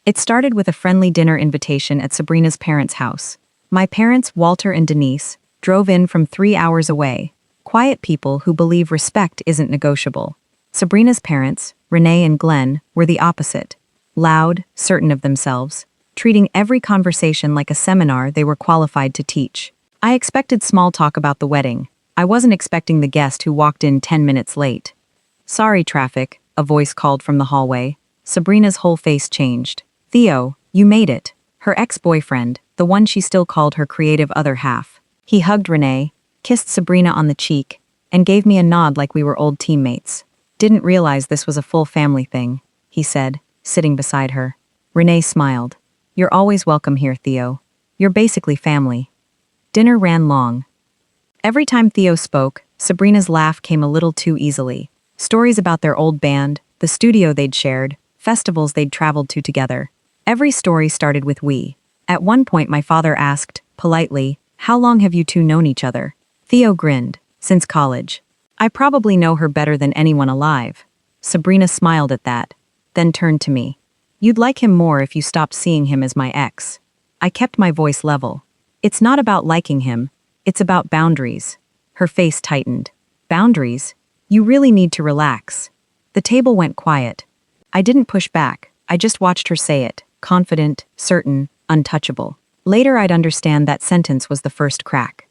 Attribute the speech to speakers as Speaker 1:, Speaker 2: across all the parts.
Speaker 1: It started with a friendly dinner invitation at Sabrina's parents' house. My parents, Walter and Denise, drove in from 3 hours away. Quiet people who believe respect isn't negotiable. Sabrina's parents, Renee and Glenn, were the opposite. Loud, certain of themselves, treating every conversation like a seminar they were qualified to teach. I expected small talk about the wedding. I wasn't expecting the guest who walked in 10 minutes late. "Sorry, traffic," a voice called from the hallway. Sabrina's whole face changed. "Theo, you made it." Her ex-boyfriend, the one she still called her creative other half. He hugged Renee, kissed Sabrina on the cheek, and gave me a nod like we were old teammates. "Didn't realize this was a full family thing," he said, sitting beside her. Renee smiled. "You're always welcome here, Theo. You're basically family." Dinner ran long. Every time Theo spoke, Sabrina's laugh came a little too easily. Stories about their old band, the studio they'd shared, festivals they'd traveled to together. Every story started with "we." At one point my father asked, politely, "How long have you two known each other?" Theo grinned. "Since college. I probably know her better than anyone alive." Sabrina smiled at that, then turned to me. "You'd like him more if you stopped seeing him as my ex." I kept my voice level. "It's not about liking him, it's about boundaries." Her face tightened. "Boundaries? You really need to relax." The table went quiet. I didn't push back, I just watched her say it, confident, certain, untouchable. Later I'd understand that sentence was the first crack.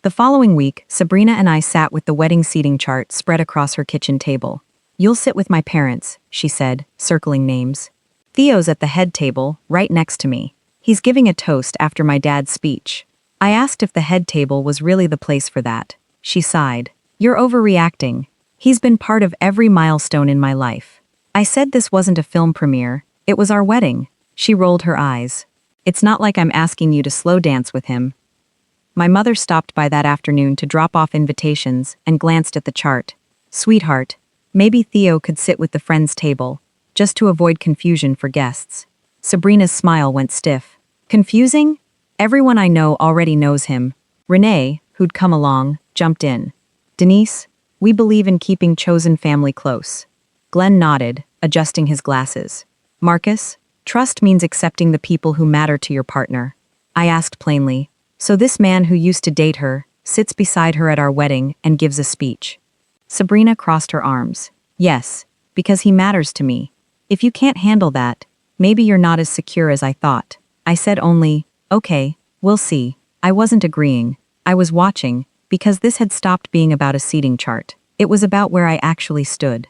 Speaker 1: The following week, Sabrina and I sat with the wedding seating chart spread across her kitchen table. "You'll sit with my parents," she said, circling names. "Theo's at the head table, right next to me. He's giving a toast after my dad's speech." I asked if the head table was really the place for that. She sighed. "You're overreacting. He's been part of every milestone in my life." I said this wasn't a film premiere, it was our wedding. She rolled her eyes. "It's not like I'm asking you to slow dance with him." My mother stopped by that afternoon to drop off invitations and glanced at the chart. "Sweetheart, maybe Theo could sit with the friends' table, just to avoid confusion for guests." Sabrina's smile went stiff. "Confusing? Everyone I know already knows him." Renee, who'd come along, jumped in. "Denise, we believe in keeping chosen family close." Glenn nodded, adjusting his glasses. "Marcus, trust means accepting the people who matter to your partner." I asked plainly, "So this man who used to date her, sits beside her at our wedding and gives a speech?" Sabrina crossed her arms. "Yes, because he matters to me. If you can't handle that, maybe you're not as secure as I thought." I said only, "Okay, we'll see." I wasn't agreeing. I was watching, because this had stopped being about a seating chart. It was about where I actually stood.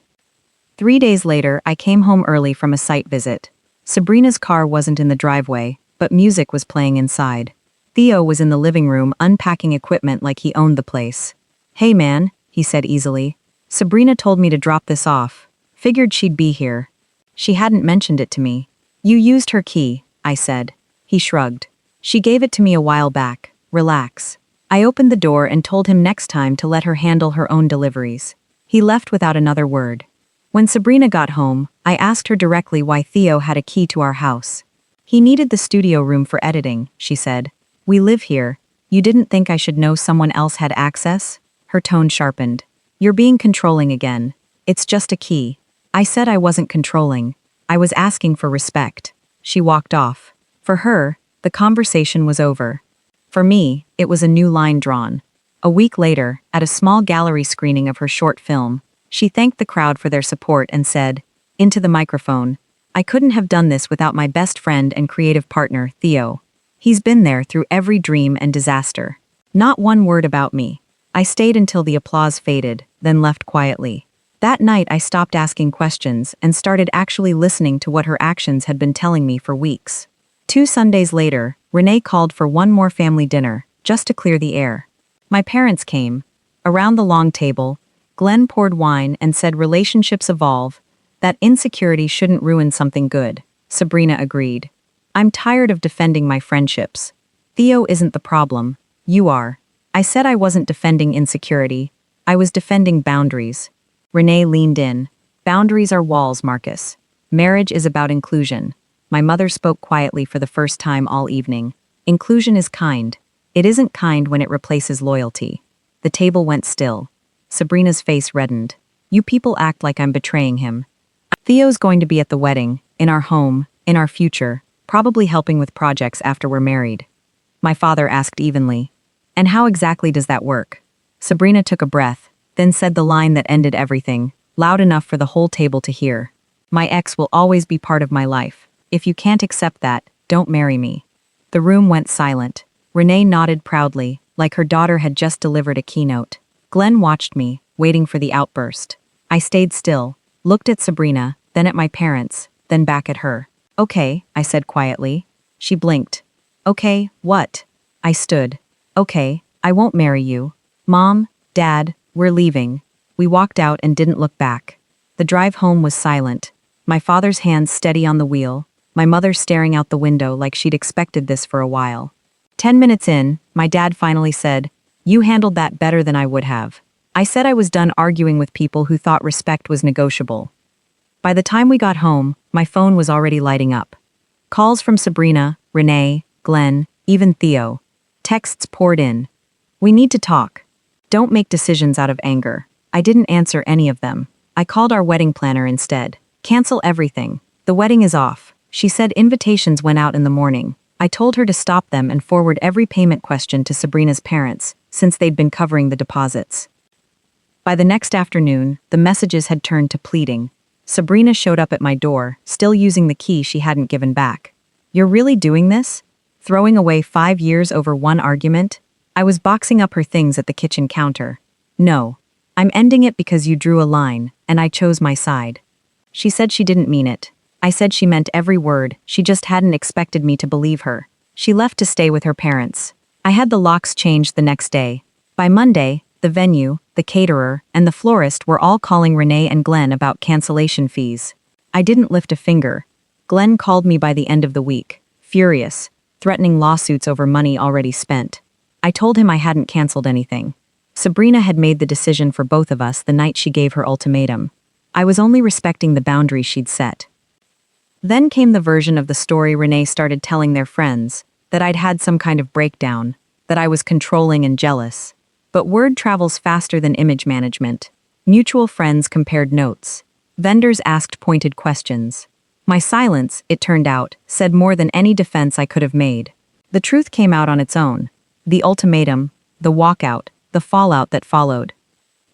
Speaker 1: 3 days later, I came home early from a site visit. Sabrina's car wasn't in the driveway, but music was playing inside. Theo was in the living room unpacking equipment like he owned the place. "Hey man," he said easily. "Sabrina told me to drop this off. Figured she'd be here." She hadn't mentioned it to me. "You used her key," I said. He shrugged. "She gave it to me a while back. Relax." I opened the door and told him next time to let her handle her own deliveries. He left without another word. When Sabrina got home, I asked her directly why Theo had a key to our house. "He needed the studio room for editing," she said. "We live here. You didn't think I should know someone else had access?" Her tone sharpened. "You're being controlling again. It's just a key." I said I wasn't controlling. I was asking for respect. She walked off. For her, the conversation was over. For me, it was a new line drawn. A week later, at a small gallery screening of her short film, she thanked the crowd for their support and said, into the microphone, "I couldn't have done this without my best friend and creative partner, Theo. He's been there through every dream and disaster." Not one word about me. I stayed until the applause faded, then left quietly. That night I stopped asking questions and started actually listening to what her actions had been telling me for weeks. 2 Sundays later, Renee called for one more family dinner, just to clear the air. My parents came. Around the long table, Glenn poured wine and said relationships evolve, that insecurity shouldn't ruin something good. Sabrina agreed. "I'm tired of defending my friendships. Theo isn't the problem. You are." I said I wasn't defending insecurity. I was defending boundaries. Renee leaned in. "Boundaries are walls, Marcus. Marriage is about inclusion." My mother spoke quietly for the first time all evening. "Inclusion is kind. It isn't kind when it replaces loyalty." The table went still. Sabrina's face reddened. "You people act like I'm betraying him." "Theo's going to be at the wedding, in our home, In our future, probably helping with projects after we're married. My father asked evenly. And how exactly does that work? Sabrina took a breath, then said the line that ended everything, loud enough for the whole table to hear. My ex will always be part of my life. If you can't accept that, don't marry me. The room went silent. Renee nodded proudly, like her daughter had just delivered a keynote. Glenn watched me, waiting for the outburst. I stayed still, looked at Sabrina, then at my parents, then back at her. Okay, I said quietly. She blinked. Okay, what? I stood. Okay, I won't marry you. Mom, Dad, we're leaving. We walked out and didn't look back. The drive home was silent. My father's hands steady on the wheel, my mother staring out the window like she'd expected this for a while. 10 minutes in, my dad finally said, "You handled that better than I would have." I said I was done arguing with people who thought respect was negotiable. By the time we got home, my phone was already lighting up. Calls from Sabrina, Renee, Glenn, even Theo. Texts poured in. "We need to talk. Don't make decisions out of anger." I didn't answer any of them. I called our wedding planner instead. "Cancel everything. The wedding is off." She said invitations went out in the morning. I told her to stop them and forward every payment question to Sabrina's parents, since they'd been covering the deposits. By the next afternoon, the messages had turned to pleading. Sabrina showed up at my door, still using the key she hadn't given back. "You're really doing this? Throwing away 5 years over one argument?" I was boxing up her things at the kitchen counter. "No. I'm ending it because you drew a line, and I chose my side." She said she didn't mean it. I said she meant every word, she just hadn't expected me to believe her. She left to stay with her parents. I had the locks changed the next day. By Monday, the venue, the caterer, and the florist were all calling Renee and Glenn about cancellation fees. I didn't lift a finger. Glenn called me by the end of the week, furious, threatening lawsuits over money already spent. I told him I hadn't canceled anything. Sabrina had made the decision for both of us the night she gave her ultimatum. I was only respecting the boundaries she'd set. Then came the version of the story Renee started telling their friends, that I'd had some kind of breakdown, that I was controlling and jealous. But word travels faster than image management. Mutual friends compared notes. Vendors asked pointed questions. My silence, it turned out, said more than any defense I could have made. The truth came out on its own. The ultimatum, the walkout, the fallout that followed.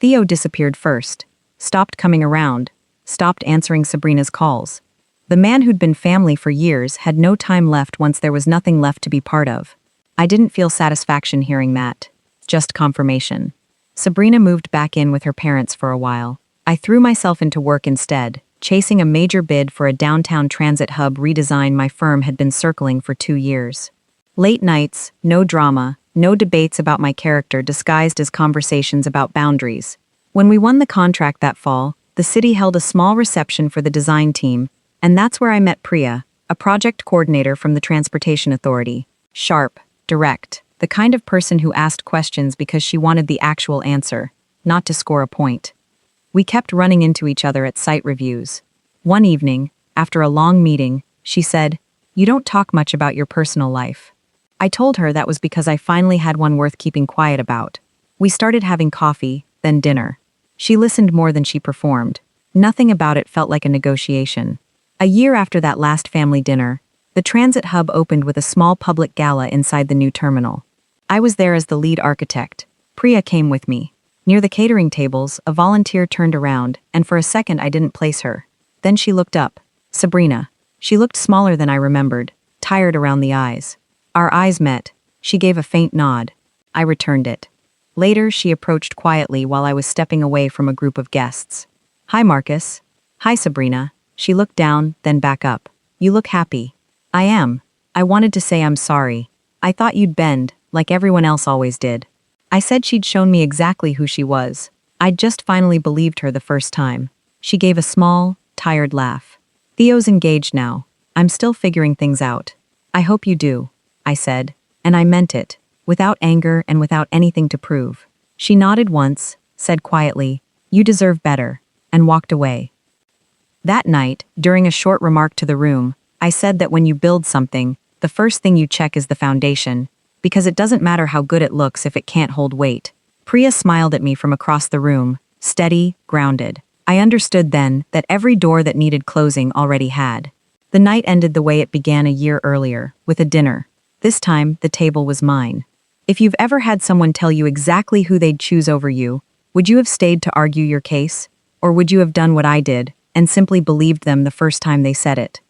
Speaker 1: Theo disappeared first, stopped coming around, stopped answering Sabrina's calls. The man who'd been family for years had no time left once there was nothing left to be part of. I didn't feel satisfaction hearing that. Just confirmation. Sabrina moved back in with her parents for a while. I threw myself into work instead, chasing a major bid for a downtown transit hub redesign my firm had been circling for 2 years. Late nights, no drama, no debates about my character disguised as conversations about boundaries. When we won the contract that fall, the city held a small reception for the design team, and that's where I met Priya, a project coordinator from the Transportation Authority. Sharp, direct, the kind of person who asked questions because she wanted the actual answer, not to score a point. We kept running into each other at site reviews. One evening, after a long meeting, she said, "You don't talk much about your personal life." I told her that was because I finally had one worth keeping quiet about. We started having coffee, then dinner. She listened more than she performed. Nothing about it felt like a negotiation. A year after that last family dinner, the transit hub opened with a small public gala inside the new terminal. I was there as the lead architect. Priya came with me. Near the catering tables, a volunteer turned around, and for a second I didn't place her. Then she looked up. Sabrina. She looked smaller than I remembered, tired around the eyes. Our eyes met. She gave a faint nod. I returned it. Later, she approached quietly while I was stepping away from a group of guests. "Hi, Marcus." "Hi, Sabrina." She looked down, then back up. "You look happy." "I am. I wanted to say I'm sorry. I thought you'd bend, like everyone else always did." I said she'd shown me exactly who she was. I'd just finally believed her the first time. She gave a small, tired laugh. "Theo's engaged now. I'm still figuring things out." "I hope you do," I said, and I meant it, without anger and without anything to prove. She nodded once, said quietly, "You deserve better," and walked away. That night, during a short remark to the room, I said that when you build something, the first thing you check is the foundation, because it doesn't matter how good it looks if it can't hold weight. Priya smiled at me from across the room, steady, grounded. I understood then that every door that needed closing already had. The night ended the way it began a year earlier, with a dinner. This time, the table was mine. If you've ever had someone tell you exactly who they'd choose over you, would you have stayed to argue your case? Or would you have done what I did, and simply believed them the first time they said it?